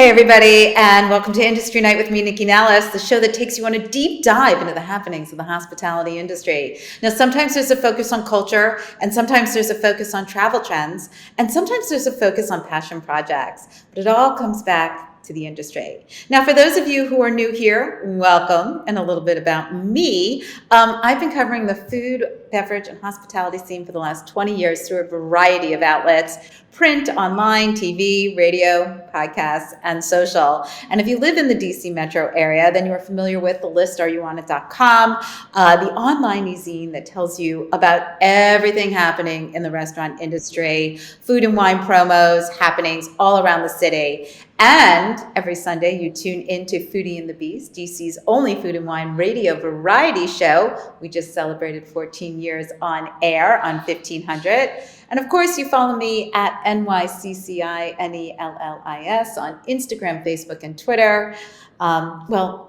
Hey everybody, and welcome to Industry Night with me, Nycci Nellis, the show that takes you on a deep dive into the happenings of the hospitality industry. Now, sometimes there's a focus on culture, and sometimes there's a focus on travel trends, and sometimes there's a focus on passion projects, but it all comes back to the industry. Now, for those of you who are new here, welcome, and a little bit about me. I've been covering the food, beverage, and hospitality scene for the last 20 years through a variety of outlets: print, online, TV, radio, podcasts, and social. And if you live in the DC metro area, then you are familiar with the list, areyouonit.com, the online e-zine that tells you about everything happening in the restaurant industry, food and wine promos, happenings all around the city. And every Sunday, you tune into Foodie and the Beast, DC's only food and wine radio variety show. We just celebrated 14 years on air on 1500. And of course, you follow me at NYCCINELLIS on Instagram, Facebook, and Twitter.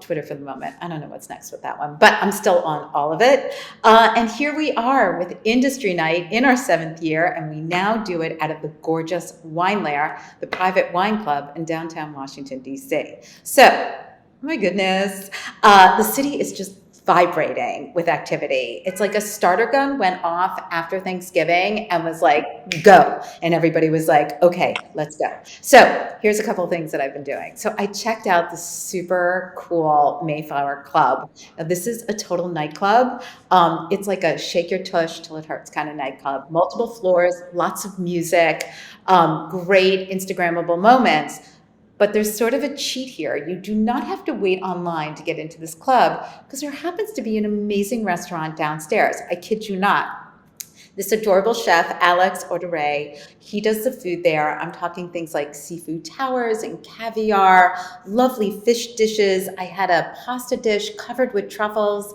Twitter for the moment. I don't know what's next with that one, but I'm still on all of it. And here we are with Industry Night in our 7th year, and we now do it out of the gorgeous Wine Lair, the private wine club in downtown Washington, D.C. So, my goodness, the city is just vibrating with activity. It's like a starter gun went off after Thanksgiving and was like, go. And everybody was like, okay, let's go. So here's a couple of things that I've been doing. So I checked out the super cool Mayflower Club. Now, this is a total nightclub. It's like a shake your tush till it hurts kind of nightclub. Multiple floors, lots of music, great Instagrammable moments. But there's sort of a cheat here. You do not have to wait online to get into this club because there happens to be an amazing restaurant downstairs. I kid you not. This adorable chef, Alex Ordere, he does the food there. I'm talking things like seafood towers and caviar, lovely fish dishes. I had a pasta dish covered with truffles.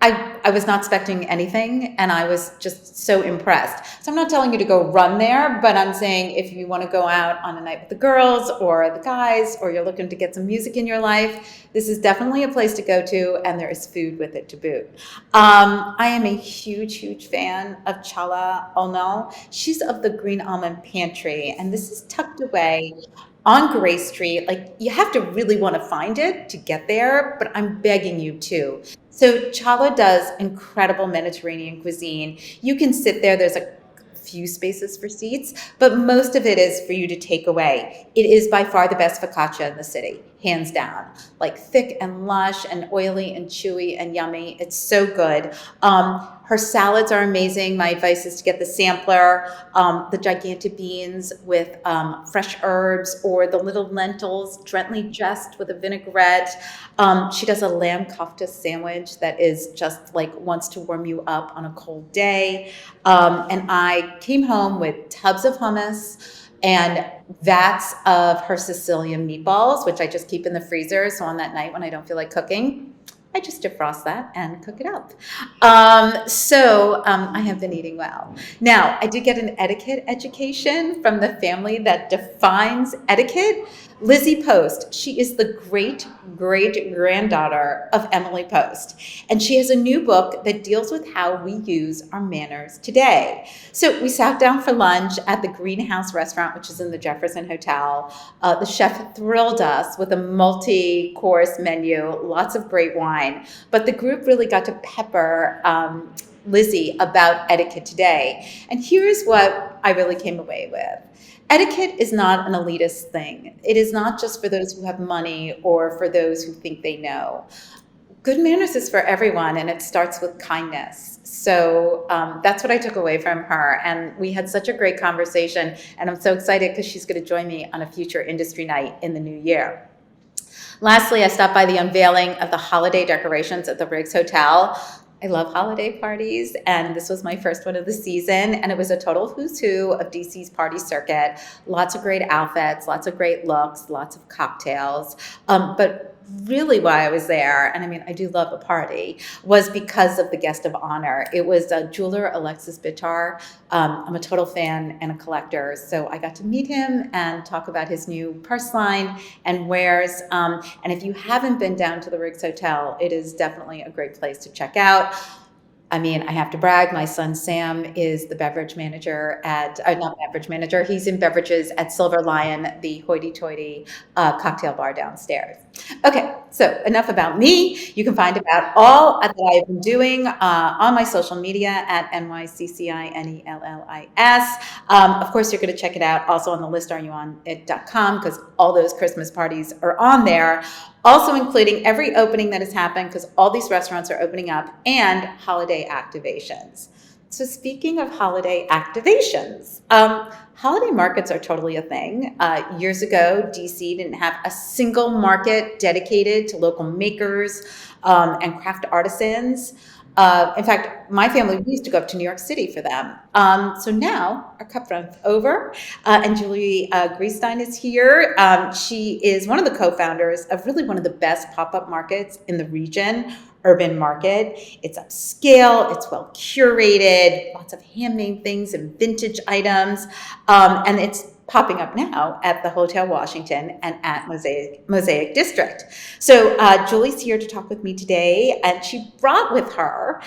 I was not expecting anything, and I was just so impressed. So I'm not telling you to go run there, but I'm saying if you want to go out on a night with the girls or the guys, or you're looking to get some music in your life, this is definitely a place to go to, and there is food with it to boot. I am a huge fan of Chala Ono. She's of the Green Almond Pantry, and this is tucked away on Gray Street. Like, you have to really want to find it to get there, but I'm begging you to. So Chala does incredible Mediterranean cuisine. You can sit there. There's a few spaces for seats, but most of it is for you to take away. It is by far the best focaccia in the city, hands down. Like, thick and lush and oily and chewy and yummy. It's so good. Her salads are amazing. My advice is to get the sampler, the gigantic beans with fresh herbs, or the little lentils gently dressed with a vinaigrette. She does a lamb kofta sandwich that is just like wants to warm you up on a cold day. And I came home with tubs of hummus and vats of her Sicilian meatballs, which I just keep in the freezer. So on that night when I don't feel like cooking, I just defrost that and cook it up. I have been eating well. Now, I did get an etiquette education from the family that defines etiquette. Lizzie Post, she is the great-great-granddaughter of Emily Post. And she has a new book that deals with how we use our manners today. So we sat down for lunch at the Greenhouse restaurant, which is in the Jefferson Hotel. The chef thrilled us with a multi-course menu, lots of great wine. But the group really got to pepper Lizzie about etiquette today. And here's what I really came away with. Etiquette is not an elitist thing. It is not just for those who have money or for those who think they know. Good manners is for everyone, and it starts with kindness. So that's what I took away from her. And we had such a great conversation, and I'm so excited because she's going to join me on a future industry night in the new year. Lastly, I stopped by the unveiling of the holiday decorations at the Riggs Hotel. I love holiday parties, and this was my first one of the season, and it was a total who's who of DC's party circuit. Lots of great outfits, lots of great looks, lots of cocktails. But really why I was there, and I mean, I do love a party, was because of the guest of honor. It was jeweler Alexis Bitar. I'm a total fan and a collector, so I got to meet him and talk about his new purse line and wares. And if you haven't been down to the Riggs Hotel, it is definitely a great place to check out. I mean, I have to brag. My son Sam is the beverage manager at, not beverage manager, he's in beverages at Silver Lion, the hoity-toity cocktail bar downstairs. Okay, so enough about me. You can find about all that I've been doing on my social media at NYCCINELLIS. Of course, you're going to check it out also on the listareyounit.com because all those Christmas parties are on there. Also including every opening that has happened because all these restaurants are opening up and holiday activations. So speaking of holiday activations, holiday markets are totally a thing. Years ago, DC didn't have a single market dedicated to local makers and craft artisans. In fact, my family, we used to go up to New York City for them. So now our cup runs over, and Julie Greenstein is here. She is one of the co-founders of really one of the best pop-up markets in the region, URBNmarket. It's upscale, it's well curated, lots of handmade things and vintage items, and it's popping up now at the Hotel Washington and at Mosaic District. So Julie's here to talk with me today, and she brought with her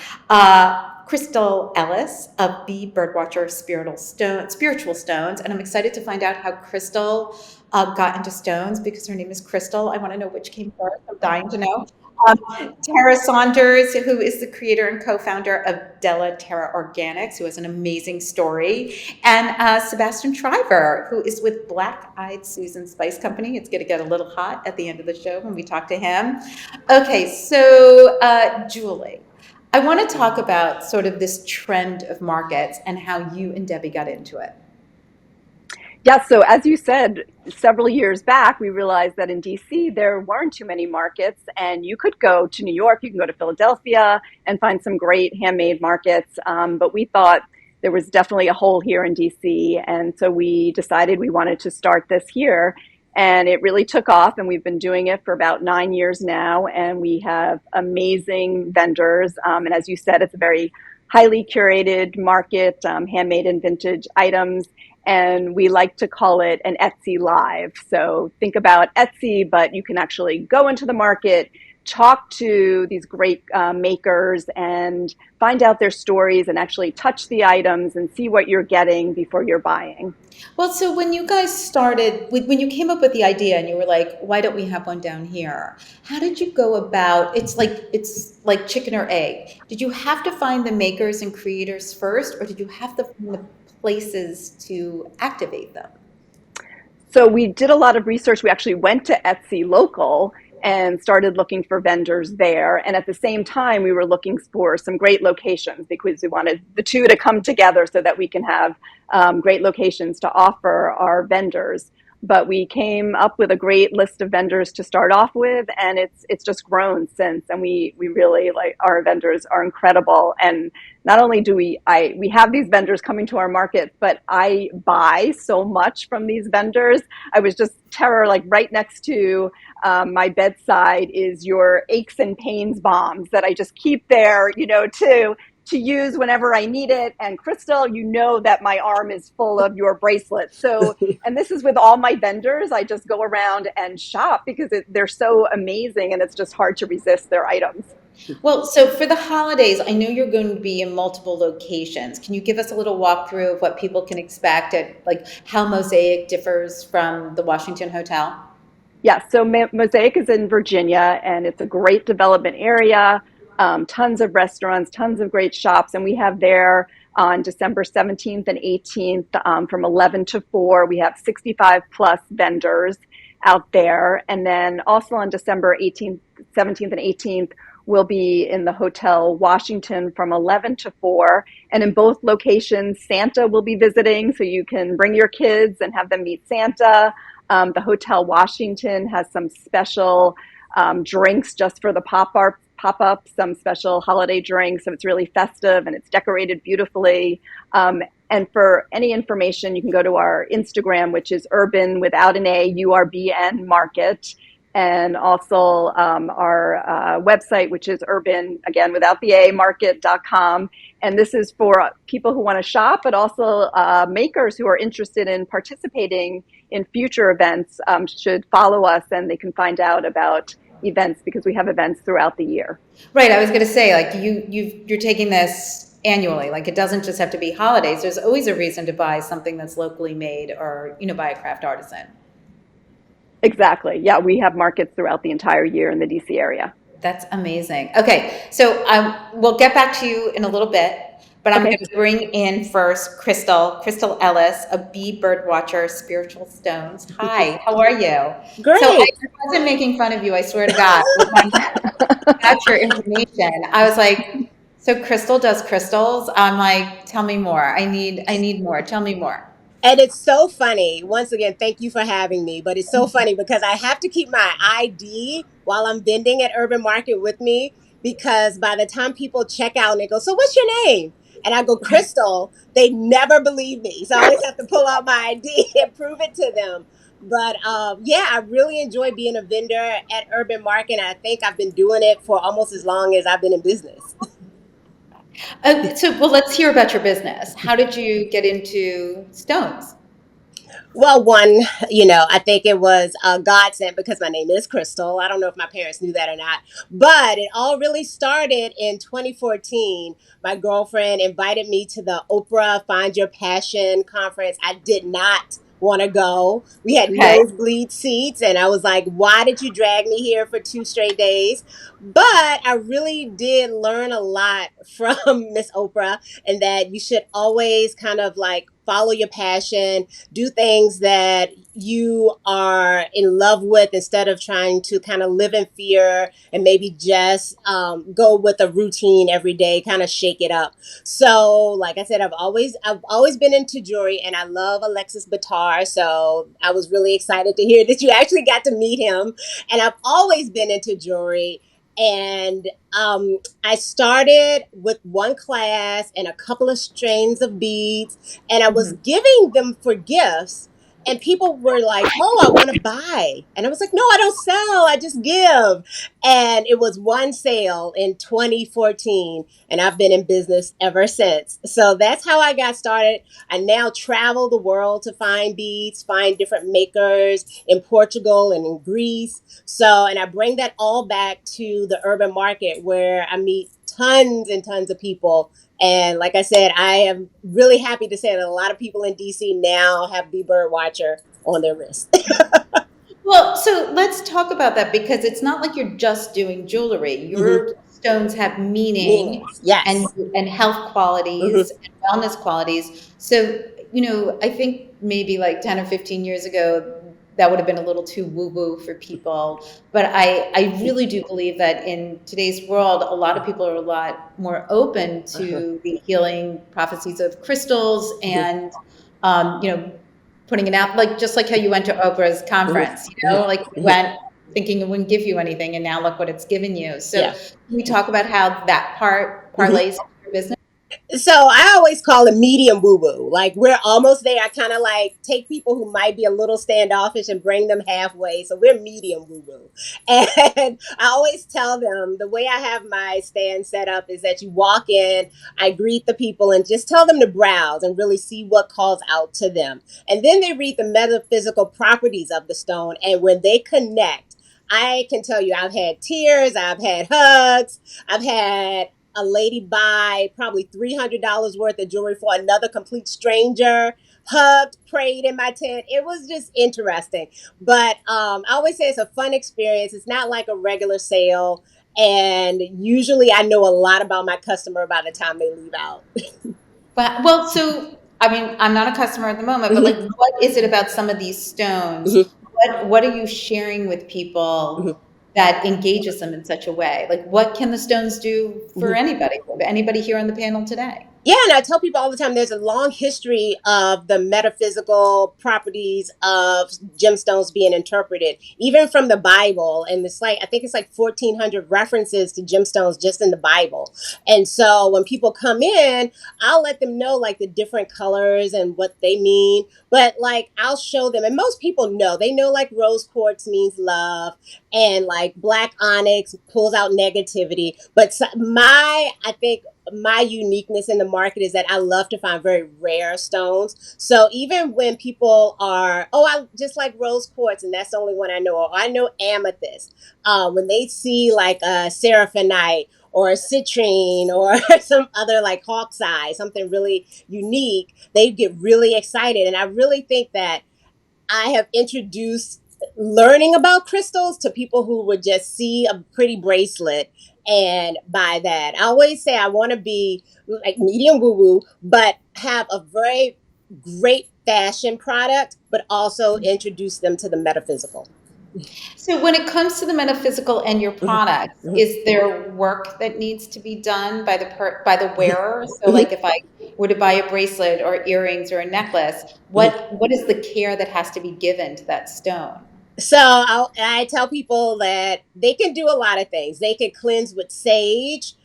Crystal Ellis of B.Birdwatcher Spiritual Stones, and I'm excited to find out how Crystal got into stones because her name is Crystal. I want to know which came first. I'm dying to know. Terra Saunders, who is the creator and co-founder of Della Terra Organics, who has an amazing story, and Sebastian Shriver, who is with Black Eyed Susan Spice Company. It's going to get a little hot at the end of the show when we talk to him. Okay, so Julie, I want to talk about sort of this trend of markets and how you and Debbie got into it. Yeah, so as you said, several years back, we realized that in DC, there weren't too many markets, and you could go to New York, you can go to Philadelphia and find some great handmade markets. But we thought there was definitely a hole here in DC. And so we decided we wanted to start this here. And it really took off, and we've been doing it for about 9 years now. And we have amazing vendors. And as you said, it's a very highly curated market, handmade and vintage items. And we like to call it an Etsy Live. So think about Etsy, but you can actually go into the market, talk to these great makers and find out their stories and actually touch the items and see what you're getting before you're buying. Well, so when you guys started, when you came up with the idea and you were like, why don't we have one down here? How did you go about, it's like chicken or egg. Did you have to find the makers and creators first, or did you have to find the places to activate them? So we did a lot of research. We actually went to Etsy Local and started looking for vendors there. And at the same time, we were looking for some great locations because we wanted the two to come together so that we can have great locations to offer our vendors. But we came up with a great list of vendors to start off with, and it's just grown since. And we really like, our vendors are incredible. And not only do we have these vendors coming to our market, but I buy so much from these vendors. I was just Terror, like right next to my bedside is your aches and pains bombs that I just keep there, to use whenever I need it. And Crystal, you know that my arm is full of your bracelets. So, and this is with all my vendors. I just go around and shop because they're so amazing, and it's just hard to resist their items. Well, so for the holidays, I know you're going to be in multiple locations. Can you give us a little walkthrough of what people can expect at, like, how Mosaic differs from the Washington Hotel? Yeah, so Mosaic is in Virginia, and it's a great development area. Tons of restaurants, tons of great shops, and we have there on December 17th and 18th from 11 to 4. We have 65 plus vendors out there. And then also on December 18th, 17th, and 18th, we'll be in the Hotel Washington from 11 to 4. And in both locations, Santa will be visiting, so you can bring your kids and have them meet Santa. The Hotel Washington has some special drinks just for the pop-up, some special holiday drinks. So it's really festive and it's decorated beautifully. And for any information, you can go to our Instagram, which is Urban without an A, URBNmarket. And also our website, which is Urban, again, without the A, market.com. And this is for people who want to shop, but also makers who are interested in participating in future events should follow us, and they can find out about events because we have events throughout the year. Right. I was going to say, like, you're taking this annually. Like, it doesn't just have to be holidays. There's always a reason to buy something that's locally made, or, buy a craft artisan. Exactly. Yeah, we have markets throughout the entire year in the DC area. That's amazing. Okay, so we'll get back to you in a little bit, but I'm Okay. going to bring in first Crystal Ellis, a B.Birdwatcher, Spiritual Stones. Hi, how are you? So I Great. wasn't making fun of you, I swear to God. When I got your information, I was like, so Crystal does crystals? I'm like, tell me more. I need more. Tell me more. And it's so funny. Once again, thank you for having me. But it's so funny because I have to keep my ID while I'm vending at Urban Market with me, because by the time people check out and they go, "So what's your name?" And I go, "Crystal," they never believe me. So I always have to pull out my ID and prove it to them. But yeah, I really enjoy being a vendor at Urban Market. And I think I've been doing it for almost as long as I've been in business. Well, let's hear about your business. How did you get into stones? Well, one, I think it was a godsend because my name is Crystal. I don't know if my parents knew that or not, but it all really started in 2014. My girlfriend invited me to the Oprah Find Your Passion conference. I did not want to go. We had Okay. nosebleed seats, and I was like, why did you drag me here for 2 straight days? But I really did learn a lot from Miss Oprah, and that you should always kind of like follow your passion, do things that you are in love with instead of trying to kind of live in fear and maybe just go with a routine every day, kind of shake it up. So like I said, I've always been into jewelry, and I love Alexis Batar. So I was really excited to hear that you actually got to meet him. And I've always been into jewelry. And I started with one class and a couple of strains of beads, and I was Mhm. giving them for gifts. And people were like, "Oh, I want to buy." And I was like, "No, I don't sell. I just give." And it was one sale in 2014, and I've been in business ever since. So that's how I got started. I now travel the world to find beads, find different makers in Portugal and in Greece. So, and I bring that all back to the urban market where I meet tons and tons of people. And like I said, I am really happy to say that a lot of people in DC now have B.Birdwatcher on their wrist. Well, so let's talk about that, because it's not like you're just doing jewelry. Hmm. Your stones have meaning Meanings. and Yes. and health Hmm. qualities and wellness qualities. So, I think maybe like 10 or 15 years ago, that would have been a little too woo-woo for people. But I really do believe that in today's world, a lot of people are a lot more open Uh-huh. to the healing prophecies of crystals, Hmm. and putting it out, like, just like how you went to Oprah's Hmm. conference, Hmm. like, you Hmm. went thinking it wouldn't give you anything, and now look what it's given you. So Yeah. can we talk about how that part Hmm. parlays into your business? So I always call it medium woo woo. Like we're almost there. I kind of like take people who might be a little standoffish and bring them halfway. So we're medium woo woo. And I always tell them the way I have my stand set up is that you walk in, I greet the people and just tell them to browse and really see what calls out to them. And then they read the metaphysical properties of the stone. And when they connect, I can tell you, I've had tears, I've had hugs, I've had a lady buy probably $300 worth of jewelry for another complete stranger, hugged, prayed in my tent. It was just interesting. But I always say it's a fun experience. It's not like a regular sale. And usually I know a lot about my customer by the time they leave out. But, well, so I mean, I'm not a customer at the moment, but, like, Mhm, what is it about some of these stones? mhm, What are you sharing with mhm, people that engages them in such a way? Like, what can the stones do for mhm. anybody here on the panel today? Yeah, and I tell people all the time there's a long history of the metaphysical properties of gemstones being interpreted, even from the Bible. And it's like, I think it's like 1,400 references to gemstones just in the Bible. And so when people come in, I'll let them know like the different colors and what they mean. But like, I'll show them, and most people know, they know like rose quartz means love, and like black onyx pulls out negativity. But I think my uniqueness in the market is that I love to find very rare stones. So even when people are, oh, I just like rose quartz, and that's the only one I know, or I know amethyst. When they see like a seraphinite or a citrine or some other like hawk's eye, something really unique, they get really excited. And I really think that I have introduced learning about crystals to people who would just see a pretty bracelet and buy that. I always say I want to be like medium woo woo, but have a very great fashion product, but also introduce them to the metaphysical. So when it comes to the metaphysical and your products, is there work that needs to be done by the wearer? So like if I were to buy a bracelet or earrings or a necklace, what is the care that has to be given to that stone? So I tell people that they can do a lot of things. They can cleanse with sage.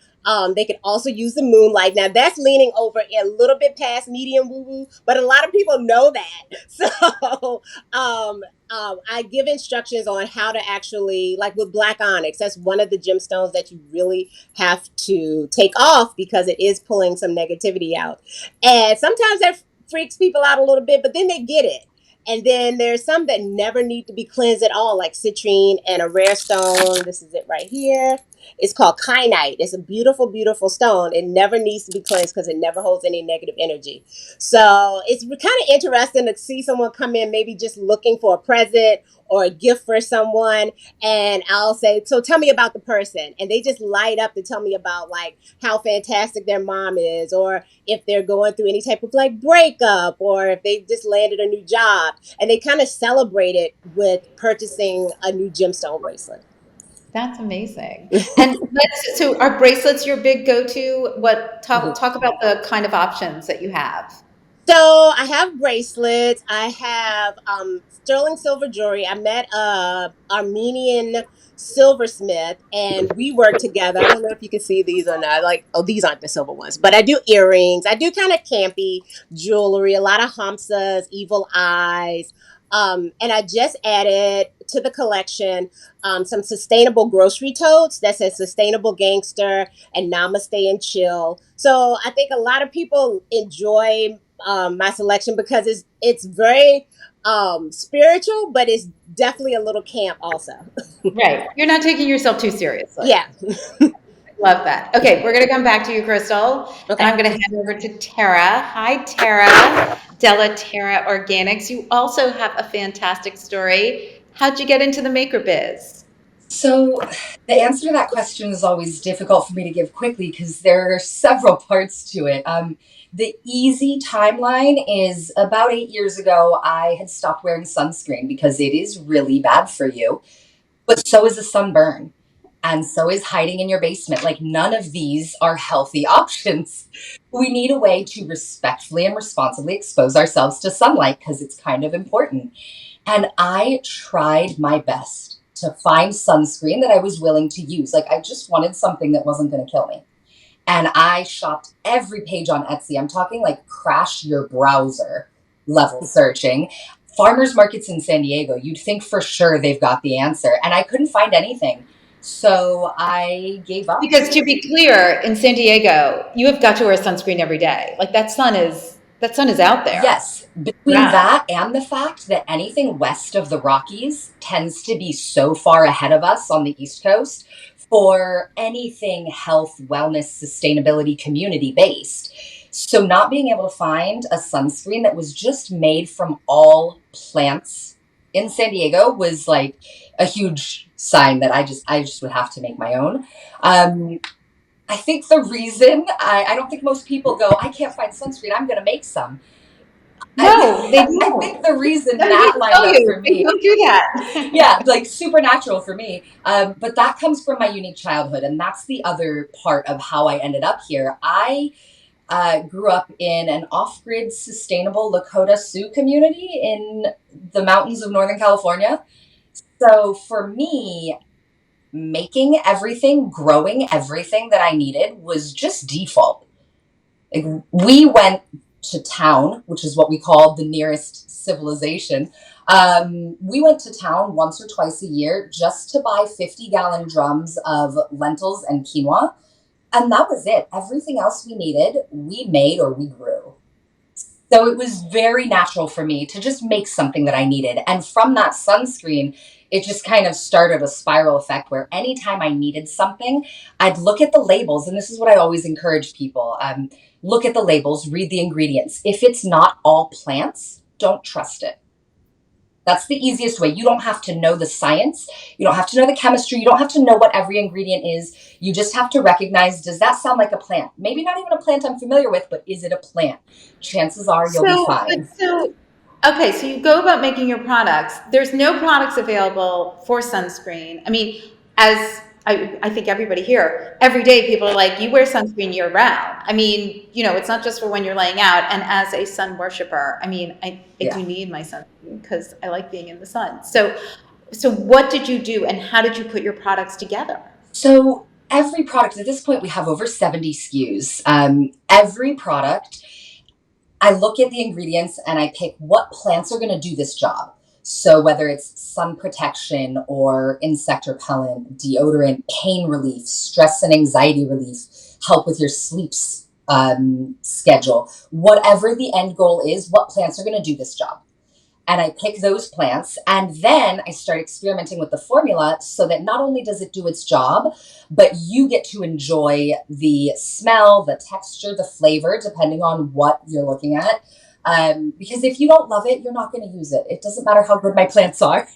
They can also use the moonlight. Now that's leaning over a little bit past medium woo woo, but a lot of people know that. So I give instructions on how to actually, like with black onyx, that's one of the gemstones that you really have to take off because it is pulling some negativity out. And sometimes that freaks people out a little bit, but then they get it. And then there's some that never need to be cleansed at all, like citrine and a rare stone. This is it right here. It's called kyanite. It's a beautiful, beautiful stone. It never needs to be cleansed because it never holds any negative energy. So it's kind of interesting to see someone come in maybe just looking for a present or a gift for someone. And I'll say, so tell me about the person. And they just light up to tell me about like how fantastic their mom is, or if they're going through any type of like breakup, or if they just landed a new job. And they kind of celebrate it with purchasing a new gemstone bracelet. That's amazing. And so are bracelets your big go-to? Talk about the kind of options that you have. So I have bracelets. I have sterling silver jewelry. I met a Armenian silversmith, and we work together. I don't know if you can see these or not. Like, oh, these aren't the silver ones, but I do earrings. I do kind of campy jewelry. A lot of hamsas, evil eyes. And I just added to the collection some sustainable grocery totes that says sustainable gangster and namaste and chill. So I think a lot of people enjoy my selection because it's very spiritual, but it's definitely a little camp also. Right. You're not taking yourself too seriously. Yeah. Love that. Okay, we're going to come back to you, Crystal, and I'm Okay. going to hand over to Terra. Hi, Terra. Della Terra Organics. You also have a fantastic story. How'd you get into the maker biz? So the answer to that question is always difficult for me to give quickly because there are several parts to it. The easy timeline is about 8 years ago, I had stopped wearing sunscreen because it is really bad for you, but so is a sunburn. And so is hiding in your basement. Like, none of these are healthy options. We need a way to respectfully and responsibly expose ourselves to sunlight because it's kind of important. And I tried my best to find sunscreen that I was willing to use. Like, I just wanted something that wasn't going to kill me. And I shopped every page on Etsy. I'm talking like crash your browser level searching. Farmers markets in San Diego, you'd think for sure they've got the answer. And I couldn't find anything. So I gave up. Because to be clear, in San Diego, you have got to wear sunscreen every day. Like that sun is out there. Yes. Between that and the fact that anything west of the Rockies tends to be so far ahead of us on the East Coast for anything health, wellness, sustainability, community based. So not being able to find a sunscreen that was just made from all plants in San Diego was like a huge sign that I just would have to make my own. I think the reason I don't think most people go, I can't find sunscreen, I'm going to make some. No, they don't. I think the reason that lined up for me. Don't do that. Yeah, like supernatural for me. But that comes from my unique childhood. And that's the other part of how I ended up here. I grew up in an off-grid sustainable Lakota Sioux community in the mountains of Northern California. So for me, making everything, growing everything that I needed was just default. Like, we went to town, which is what we call the nearest civilization. We went to town once or twice a year just to buy 50-gallon drums of lentils and quinoa. And that was it. Everything else we needed, we made or we grew. So it was very natural for me to just make something that I needed. And from that sunscreen, it just kind of started a spiral effect where anytime I needed something, I'd look at the labels. And this is what I always encourage people. Look at the labels, read the ingredients. If it's not all plants, don't trust it. That's the easiest way. You don't have to know the science. You don't have to know the chemistry. You don't have to know what every ingredient is. You just have to recognize, does that sound like a plant? Maybe not even a plant I'm familiar with, but is it a plant? Chances are you'll be fine. Okay, so you go about making your products. There's no products available for sunscreen. I mean, as I think everybody here, every day people are like, you wear sunscreen year round. I mean, it's not just for when you're laying out. And as a sun worshiper, I mean, I do need my sunscreen because I like being in the sun. So what did you do and how did you put your products together? So every product, at this point, we have over 70 SKUs. Every product, I look at the ingredients and I pick what plants are going to do this job. So whether it's sun protection or insect repellent, deodorant, pain relief, stress and anxiety relief, help with your sleep schedule, whatever the end goal is, what plants are going to do this job. And I pick those plants, and then I start experimenting with the formula so that not only does it do its job, but you get to enjoy the smell, the texture, the flavor, depending on what you're looking at. Because if you don't love it, you're not going to use it. It doesn't matter how good my plants are.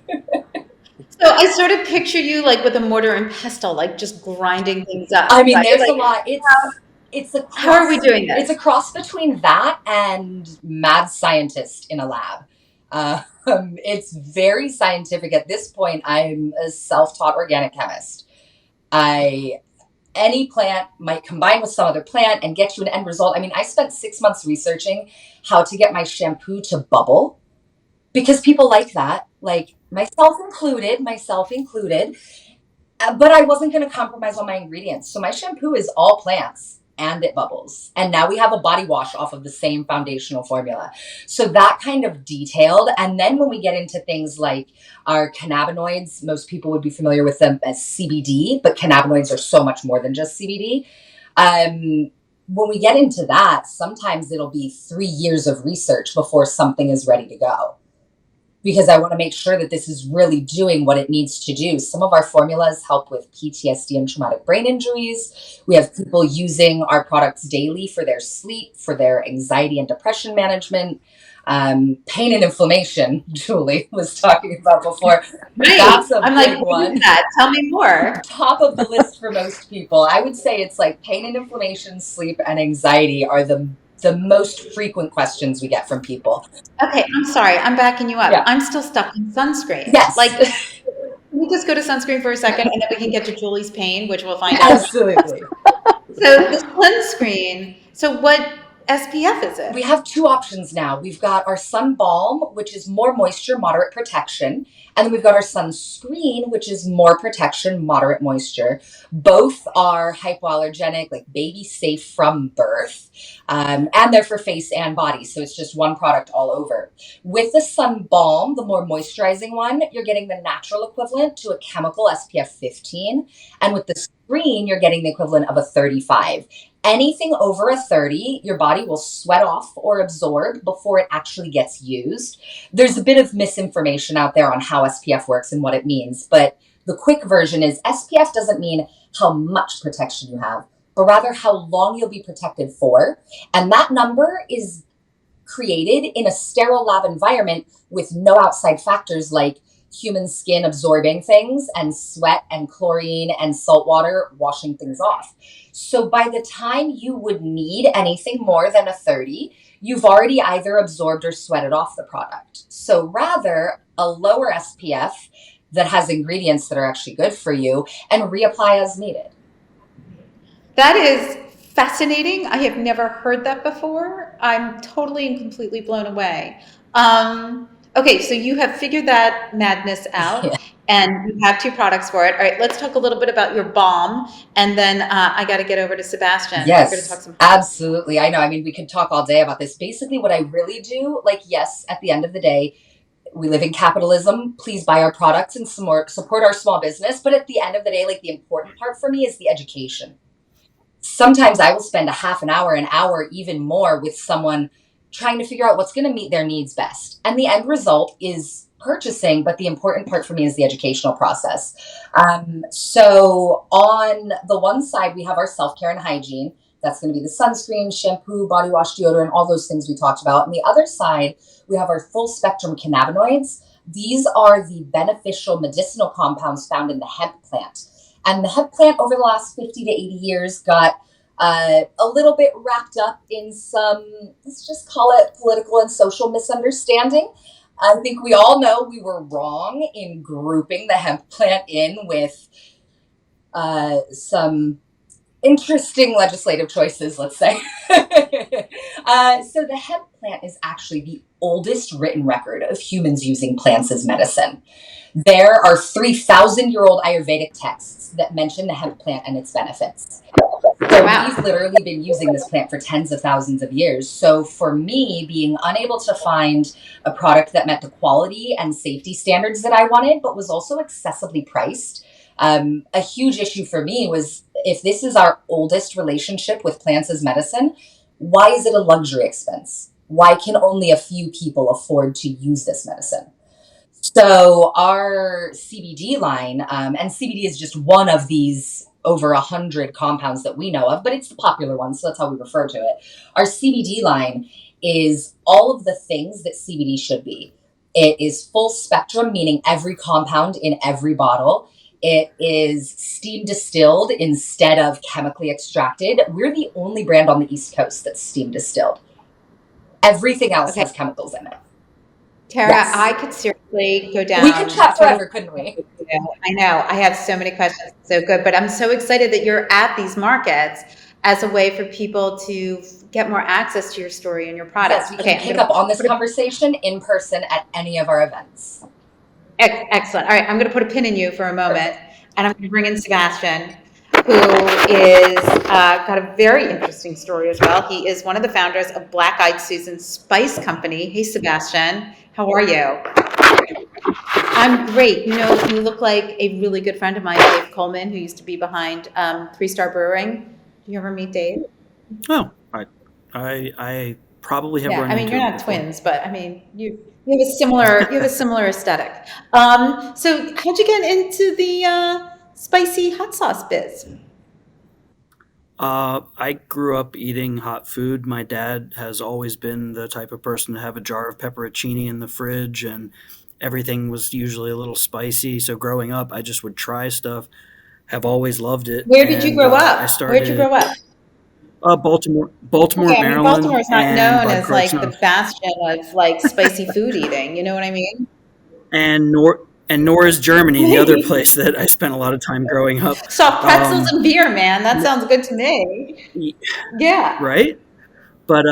So I sort of picture you like with a mortar and pestle, like just grinding things up. I mean, right? There's a lot. It's a cross, how are we doing this? It's a cross between that and mad scientist in a lab. It's very scientific. At this point, I'm a self-taught organic chemist. Any plant might combine with some other plant and get you an end result. I mean, I spent 6 months researching how to get my shampoo to bubble because people like that, like myself included, but I wasn't going to compromise on my ingredients. So my shampoo is all plants and it bubbles. And now we have a body wash off of the same foundational formula. So that kind of detailed. And then when we get into things like our cannabinoids, most people would be familiar with them as CBD, but cannabinoids are so much more than just CBD. When we get into that, sometimes it'll be 3 years of research before something is ready to go. Because I want to make sure that this is really doing what it needs to do. Some of our formulas help with PTSD and traumatic brain injuries. We have people using our products daily for their sleep, for their anxiety and depression management, pain and inflammation, Julie was talking about before. Right. That's a I'm big like, one. That? Tell me more. Top of the list for most people. I would say it's like pain and inflammation, sleep, and anxiety are the most frequent questions we get from people. Okay, I'm sorry. I'm backing you up. Yeah. I'm still stuck in sunscreen. Yes. Like, can we just go to sunscreen for a second and then we can get to Julie's pain, which we'll find out. Absolutely. So the sunscreen, so what SPF is it? We have 2 options now. We've got our sun balm, which is more moisture, moderate protection. And then we've got our sunscreen, which is more protection, moderate moisture. Both are hypoallergenic, like baby safe from birth. And they're for face and body. So it's just one product all over. With the sun balm, the more moisturizing one, you're getting the natural equivalent to a chemical SPF 15. And with the screen, you're getting the equivalent of a 35. Anything over a 30, your body will sweat off or absorb before it actually gets used. There's a bit of misinformation out there on how SPF works and what it means, but the quick version is SPF doesn't mean how much protection you have, but rather how long you'll be protected for. And that number is created in a sterile lab environment with no outside factors like human skin absorbing things and sweat and chlorine and salt water washing things off. So by the time you would need anything more than a 30, you've already either absorbed or sweated off the product. So rather a lower SPF that has ingredients that are actually good for you and reapply as needed. That is fascinating. I have never heard that before. I'm totally and completely blown away. Okay, so you have figured that madness out, and you have 2 products for it. All right, let's talk a little bit about your balm, and then I got to get over to Sebastian. Yes, we're going to talk some. Absolutely. I know. I mean, we could talk all day about this. Basically, what I really do, like, yes, at the end of the day, we live in capitalism. Please buy our products and support our small business. But at the end of the day, like, the important part for me is the education. sometimes I will spend a half an hour, even more with someone trying to figure out what's going to meet their needs best. And the end result is purchasing, but the important part for me is the educational process. So on the one side, we have our self-care and hygiene. That's going to be the sunscreen, shampoo, body wash, deodorant, all those things we talked about. On the other side, we have our full spectrum cannabinoids. These are the beneficial medicinal compounds found in the hemp plant. And the hemp plant over the last 50 to 80 years got a little bit wrapped up in some, let's just call it political and social misunderstanding. I think we all know we were wrong in grouping the hemp plant in with some interesting legislative choices, let's say. So the hemp plant is actually the oldest written record of humans using plants as medicine. There are 3,000-year-old Ayurvedic texts that mention the hemp plant and its benefits. So we've literally been using this plant for tens of thousands of years. So for me, being unable to find a product that met the quality and safety standards that I wanted, but was also accessibly priced, a huge issue for me was, if this is our oldest relationship with plants as medicine, why is it a luxury expense? Why can only a few people afford to use this medicine? So our CBD line, and CBD is just one of these over 100 compounds that we know of, but it's the popular one, so that's how we refer to it. Our CBD line is all of the things that CBD should be. It is full spectrum, meaning every compound in every bottle. It is steam distilled instead of chemically extracted. We're the only brand on the East Coast that's steam distilled. Everything else has chemicals in it. Tara, Yes. I could seriously go down. We could chat forever, couldn't we? I know. I have so many questions. So good. But I'm so excited that you're at these markets as a way for people to get more access to your story and your products. Yes, we can pick up on this conversation in person at any of our events. Excellent. All right. I'm going to put a pin in you for a moment, and I'm going to bring in Sebastian, who is got a very interesting story as well. He is one of the founders of Black Eyed Susan's Spice Company. Hey, Sebastian. How are you? I'm great. You know, you look like a really good friend of mine, Dave Coleman, who used to be behind 3 Star Brewing. Do you ever meet Dave? Oh, I probably have run I mean, into you're him not before. twins, but I mean, you have a similar aesthetic. So how'd you get into the spicy hot sauce biz? I grew up eating hot food. My dad has always been the type of person to have a jar of pepperoncini in the fridge, and everything was usually a little spicy. So growing up, I just would try stuff. Have always loved it. Where did you grow up? I started Where'd you grow up? Baltimore, Okay, I mean, Maryland, Baltimore is not and known Bud as like the Kreuznach. bastion of like spicy food eating. You know what I mean? And nor is Germany, the other place that I spent a lot of time growing up. Soft pretzels and beer, man. That sounds good to me. Yeah. Right? But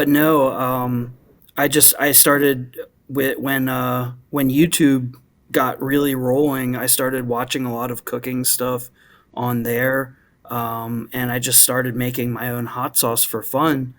no, I started with when YouTube got really rolling. I started watching a lot of cooking stuff on there, and I just started making my own hot sauce for fun.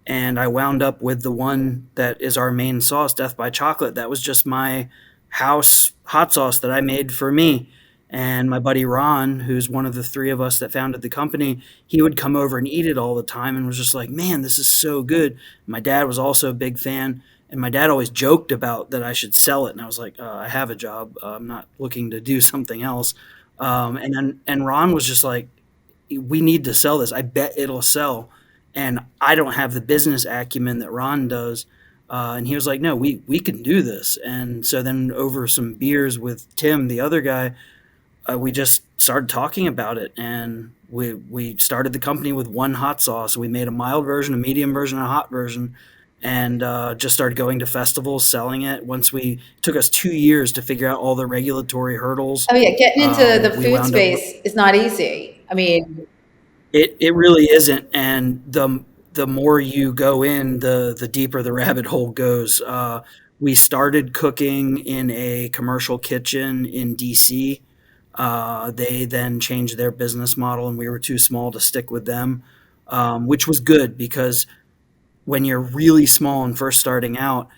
And I wound up with the one that is our main sauce, Death by Chocolate. That was just my house hot sauce that I made for me. And my buddy Ron, who's one of the 3 of us that founded the company, he would come over and eat it all the time and was just like, man, this is so good. My dad was also a big fan. And my dad always joked about that I should sell it. And I was like, I have a job. I'm not looking to do something else. And Ron was just like, we need to sell this. I bet it'll sell. And I don't have the business acumen that Ron does. And he was like, no, we can do this. And so then over some beers with Tim, the other guy, we just started talking about it. And we started the company with one hot sauce. We made a mild version, a medium version, a hot version, and just started going to festivals, selling it. It took us 2 years to figure out all the regulatory hurdles. Oh yeah, getting into the We food wound up- space is not easy. I mean, It really isn't, and the more you go in, the deeper the rabbit hole goes. We started cooking in a commercial kitchen in DC. They then changed their business model, and we were too small to stick with them, which was good because when you're really small and first starting out,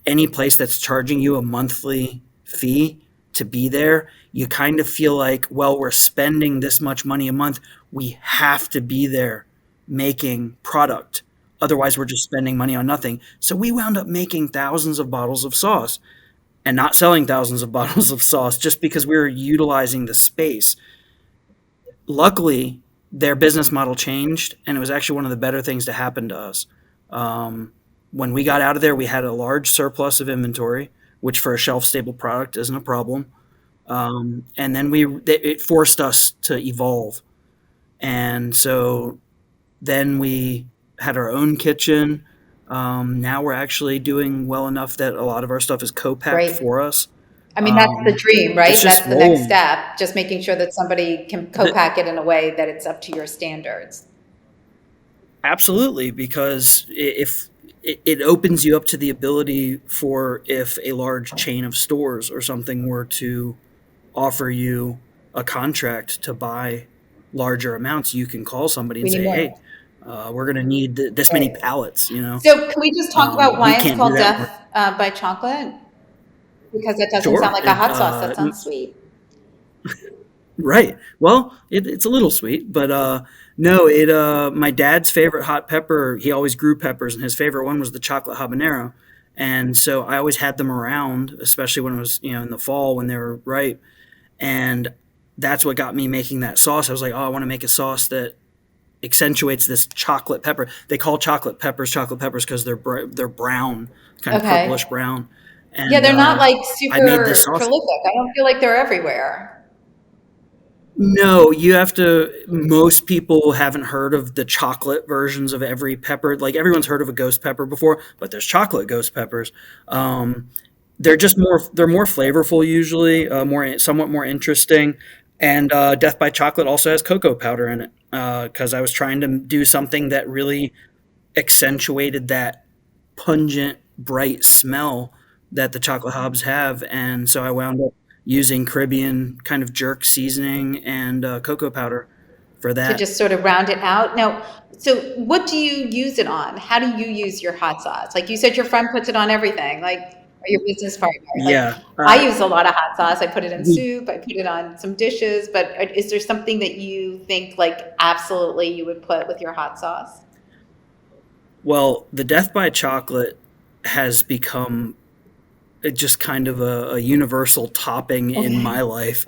any place that's charging you a monthly fee to be there, you kind of feel like, well, we're spending this much money a month. We have to be there making product. Otherwise, we're just spending money on nothing. So we wound up making thousands of bottles of sauce and not selling thousands of bottles of sauce just because we were utilizing the space. Luckily, their business model changed, and it was actually one of the better things to happen to us. When we got out of there, we had a large surplus of inventory, which for a shelf-stable product isn't a problem. And then it forced us to evolve. And so then we had our own kitchen. Now we're actually doing well enough that a lot of our stuff is co-packed Great. for us. I mean, that's the dream, right? it's just That's the next rolling. step. Just making sure that somebody can co-pack it in a way that it's up to your standards. Absolutely, because if it opens you up to the ability for if a large chain of stores or something were to offer you a contract to buy larger amounts, you can call somebody and We need say, more. hey, we're going to need this many Right. pallets, you know? So can we just talk about why We it's can't do called that. Death by Chocolate? Because that doesn't Sure. sound like a hot sauce. That sounds sweet. Right. Well, it's a little sweet, but no, my dad's favorite hot pepper, he always grew peppers, and his favorite one was the chocolate habanero. And so I always had them around, especially when it was, in the fall when they were ripe. And that's what got me making that sauce. I was like, oh, I want to make a sauce that accentuates this chocolate pepper. They call chocolate peppers because they're brown, kind of Okay. purplish brown. And Yeah, they're not like I made super this sauce. prolific. I don't feel like they're everywhere. No, most people haven't heard of the chocolate versions of every pepper. Like everyone's heard of a ghost pepper before, but there's chocolate ghost peppers. They're more flavorful usually, somewhat more interesting. And Death by Chocolate also has cocoa powder in it because I was trying to do something that really accentuated that pungent, bright smell that the chocolate hobs have. And so I wound up using Caribbean kind of jerk seasoning and cocoa powder for To that. just sort of round it out. Now, so what do you use it on? How do you use your hot sauce? Like you said, your friend puts it on everything, like, or your business partner. Yeah. Like I use a lot of hot sauce. I put it in we- soup. I put it on some dishes. But is there something that you think like absolutely you would put with your hot sauce? Well, the Death by Chocolate has become just kind of a universal topping in Okay. my life.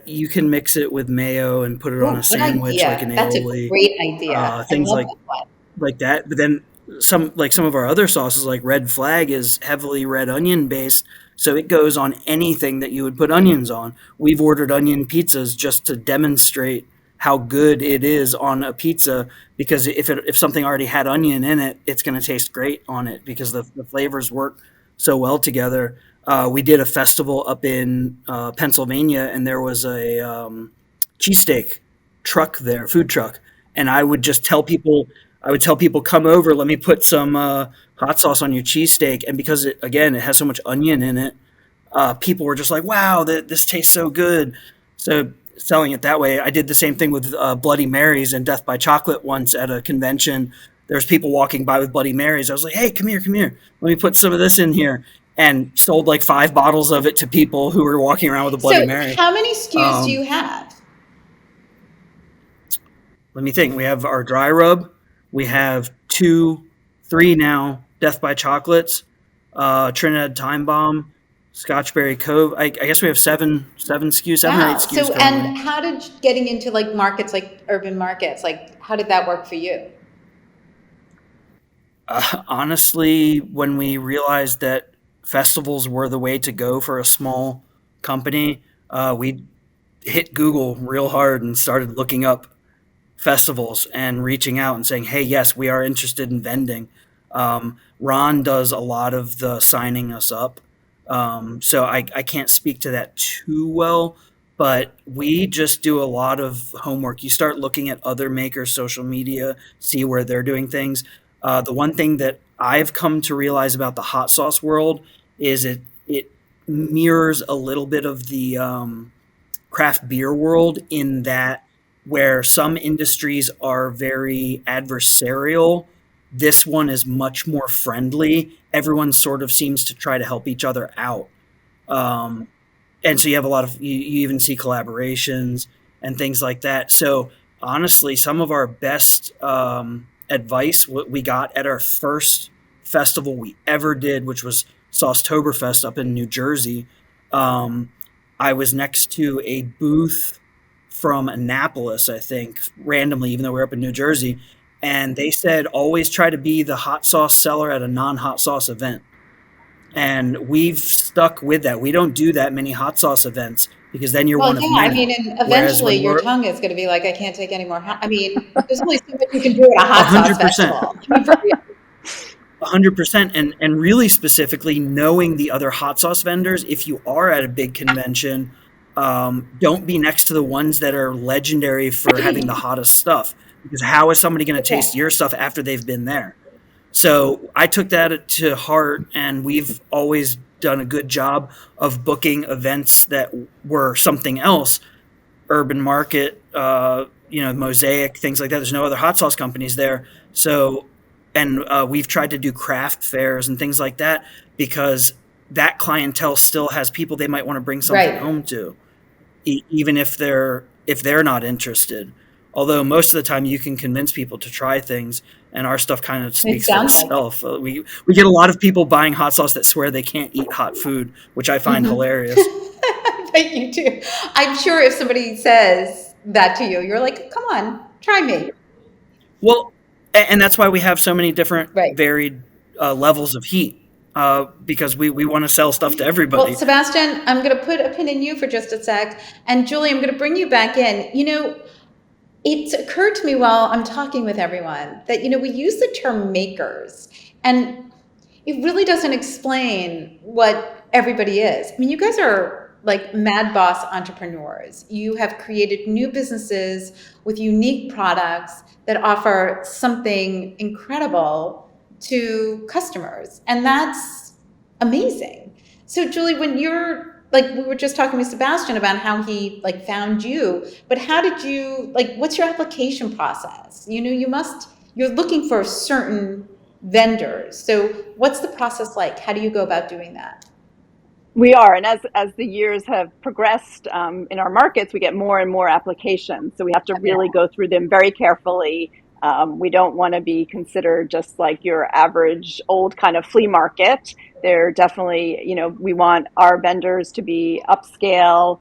You can mix it with mayo and put it on Ooh, a good sandwich like idea. an That's a aioli, great idea. I things love that one. like that. But then some of our other sauces, like Red Flag, is heavily red onion based, so it goes on anything that you would put onions on. We've ordered onion pizzas just to demonstrate how good it is on a pizza, because if something already had onion in it, it's going to taste great on it because the flavors work so well together. We did a festival up in Pennsylvania, and there was a cheesesteak truck there, food truck, and I would tell people, come over, let me put some hot sauce on your cheesesteak, and because it has so much onion in it, people were just like, wow, this tastes so good. So selling it that way. I did the same thing with Bloody Marys and Death by Chocolate once at a convention. There's people walking by with Bloody Marys. I was like, hey, come here. Let me put some of this in here. And sold like 5 bottles of it to people who were walking around with a Bloody Mary. So how many SKUs do you have? Let me think. We have our dry rub. We have 3 now Death by Chocolates, Trinidad Time Bomb, Scotchberry Cove. I guess we have 7 SKUs, 7 or 8 SKUs. So, and how did getting into like markets, like urban markets, like how did that work for you? Honestly, when we realized that festivals were the way to go for a small company, we hit Google real hard and started looking up festivals and reaching out and saying, hey, yes, we are interested in vending. Ron does a lot of the signing us up. So I can't speak to that too well, but we just do a lot of homework. You start looking at other makers' social media, see where they're doing things. The one thing that I've come to realize about the hot sauce world is it mirrors a little bit of the craft beer world, in that where some industries are very adversarial, this one is much more friendly. Everyone sort of seems to try to help each other out. and so you have a lot of you even see collaborations and things like that. So honestly, some of our best advice what we got at our first festival we ever did, which was Saucetoberfest up in New Jersey. I was next to a booth from Annapolis, I think, randomly, even though we're up in New Jersey, and they said always try to be the hot sauce seller at a non-hot sauce event. And we've stuck with that. We don't do that many hot sauce events because then you're one of yeah, I many. mean, and Whereas eventually when your we're tongue is going to be like, I can't take any more. I mean, there's only so much you can do at a hot sauce 100%. festival. I mean, for real. 100%, and really specifically knowing the other hot sauce vendors. If you are at a big convention, don't be next to the ones that are legendary for having the hottest stuff, because how is somebody going to taste your stuff after they've been there? So I took that to heart, and we've always done a good job of booking events that were something else. Urban Market, Mosaic, things like that. There's no other hot sauce companies there. So, and we've tried to do craft fairs and things like that because that clientele still has people they might want to bring something home to, even if they're not interested. Although most of the time you can convince people to try things, and our stuff kind of speaks for itself. We get a lot of people buying hot sauce that swear they can't eat hot food, which I find hilarious. I bet you do. I'm sure if somebody says that to you, you're like, come on, try me. Well, and that's why we have so many different varied levels of heat, because we want to sell stuff to everybody. Well, Sebastian, I'm going to put a pin in you for just a sec. And Julie, I'm going to bring you back in. It's occurred to me while I'm talking with everyone that, we use the term makers, and it really doesn't explain what everybody is. I mean, you guys are like mad boss entrepreneurs. You have created new businesses with unique products that offer something incredible to customers. And that's amazing. So Julie, when you're we were just talking with Sebastian about how he found you, but how did you, what's your application process? You're looking for certain vendors. So what's the process like? How do you go about doing that? We are, and as the years have progressed in our markets, we get more and more applications. So we have to really go through them very carefully. We don't want to be considered just like your average old kind of flea market. They're definitely, we want our vendors to be upscale.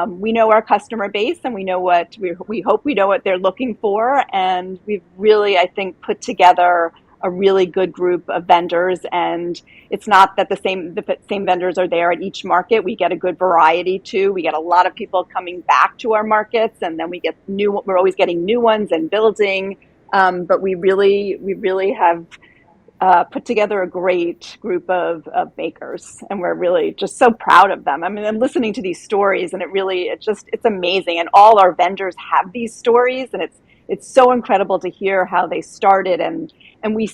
We know our customer base, and we know what we hope we know what they're looking for. And we've really, I think, put together a really good group of vendors. And it's not that the same vendors are there at each market. We get a good variety too. We get a lot of people coming back to our markets, and then we're always getting new ones and building. But we really have put together a great group of bakers, and we're really just so proud of them. I mean, I'm listening to these stories, and it's amazing. And all our vendors have these stories, and it's so incredible to hear how they started. And we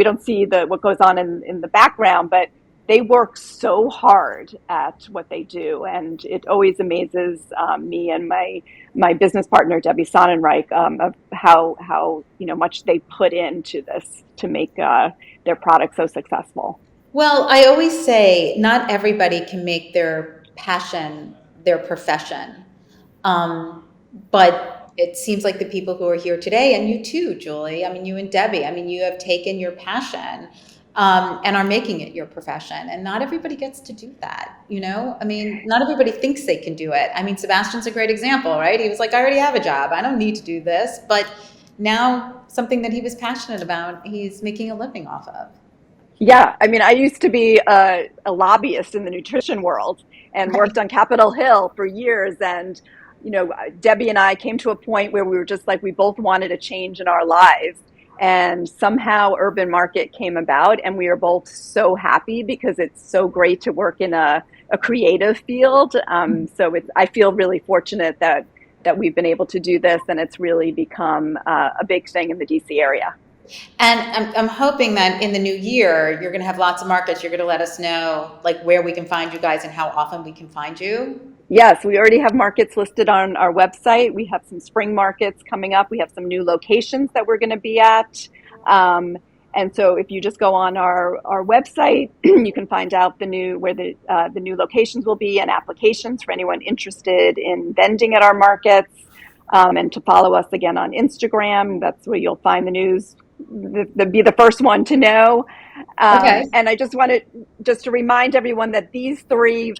don't see what goes on in the background, but they work so hard at what they do, and it always amazes me and my business partner Debbie Sonnenreich of how much they put into this to make their product so successful. Well, I always say not everybody can make their passion their profession, but it seems like the people who are here today, and you too, Julie, I mean, you and Debbie, I mean, you have taken your passion and are making it your profession. And not everybody gets to do that, I mean, not everybody thinks they can do it. I mean, Sebastian's a great example, right? He was like, I already have a job. I don't need to do this. But now something that he was passionate about, he's making a living off of. Yeah, I mean, I used to be a lobbyist in the nutrition world and worked on Capitol Hill for years. And Debbie and I came to a point where we were just like, we both wanted a change in our lives. And somehow Urban Market came about, and we are both so happy because it's so great to work in a creative field. So I feel really fortunate that we've been able to do this, and it's really become a big thing in the DC area. And I'm hoping that in the new year, you're going to have lots of markets. You're going to let us know where we can find you guys and how often we can find you. Yes, we already have markets listed on our website. We have some spring markets coming up. We have some new locations that we're going to be at. And so if you just go on our website, you can find out the new locations will be and applications for anyone interested in vending at our markets. And to follow us again on Instagram, that's where you'll find the news. Be the first one to know. Okay. And I just wanted to remind everyone that these three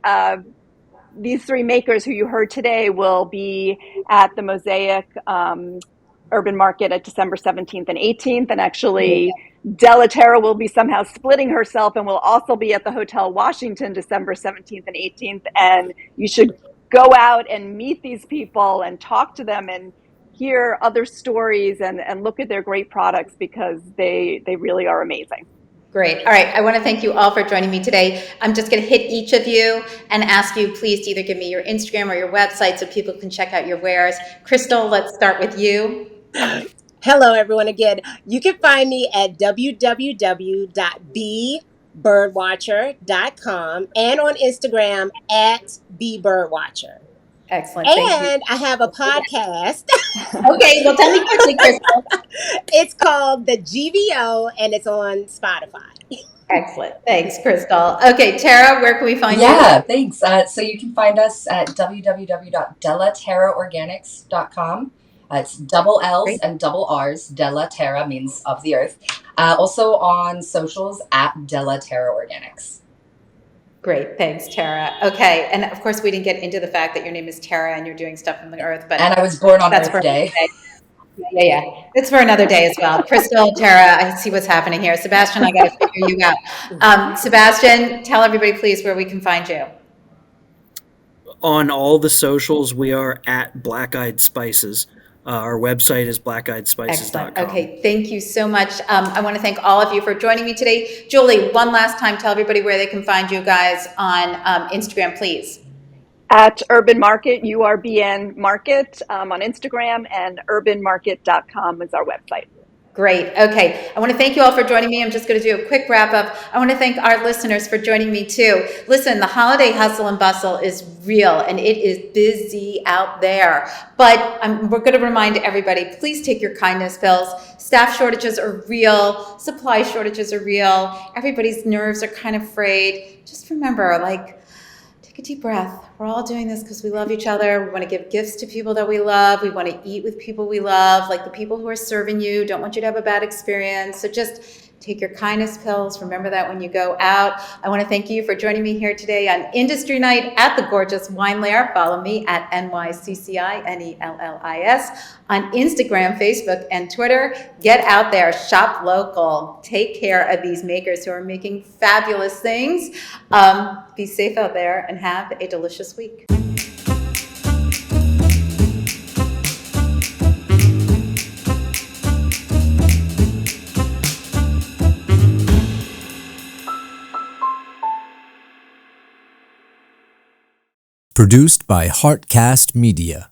makers who you heard today will be at the Mosaic Urban Market at December 17th and 18th. And actually, Della Terra will be somehow splitting herself and will also be at the Hotel Washington December 17th and 18th. And you should go out and meet these people and talk to them and hear other stories and look at their great products, because they really are amazing. Great. All right. I want to thank you all for joining me today. I'm just going to hit each of you and ask you, please, to either give me your Instagram or your website so people can check out your wares. Crystal, let's start with you. Hello, everyone. Again, you can find me at www.B.Birdwatcher.com and on Instagram at B.Birdwatcher. Excellent. Thank you. And I have a podcast. Okay. Well, tell me quickly, Crystal. It's called The GVO, and it's on Spotify. Excellent. Thanks, Crystal. Okay, Terra, where can we find you? Yeah, thanks. So you can find us at www.dellaterraorganics.com. It's double L's Great. and double R's. Della Terra means of the earth. Also on socials at Della Terra Organics. Great. Thanks, Terra. Okay. And of course, we didn't get into the fact that your name is Terra and you're doing stuff from the earth, but And I was born on that's Earth Day. Yeah. It's for another day as well. Crystal, Terra, I see what's happening here. Sebastian, I got to figure you out. Sebastian, tell everybody, please, where we can find you. On all the socials, we are at Black Eyed Spices. Our website is blackeyedspices.com. Excellent. Okay. Thank you so much. I want to thank all of you for joining me today. Julie, one last time, tell everybody where they can find you guys on Instagram, please. At Urban Market, URBNmarket on Instagram, and URBNmarket.com is our website. Great. Okay. I want to thank you all for joining me. I'm just going to do a quick wrap up. I want to thank our listeners for joining me too. Listen, the holiday hustle and bustle is real and it is busy out there. But we're going to remind everybody, please take your kindness pills. Staff shortages are real. Supply shortages are real. Everybody's nerves are kind of frayed. Just remember, take a deep breath. We're all doing this because we love each other. We want to give gifts to people that we love. We want to eat with people we love. Like the people who are serving you don't want you to have a bad experience. So just take your kindness pills. Remember that when you go out. I want to thank you for joining me here today on Industry Night at the gorgeous Wine Lair. Follow me at NYCCINELLIS on Instagram, Facebook, and Twitter. Get out there, shop local, take care of these makers who are making fabulous things. Be safe out there and have a delicious week. Produced by Heartcast Media.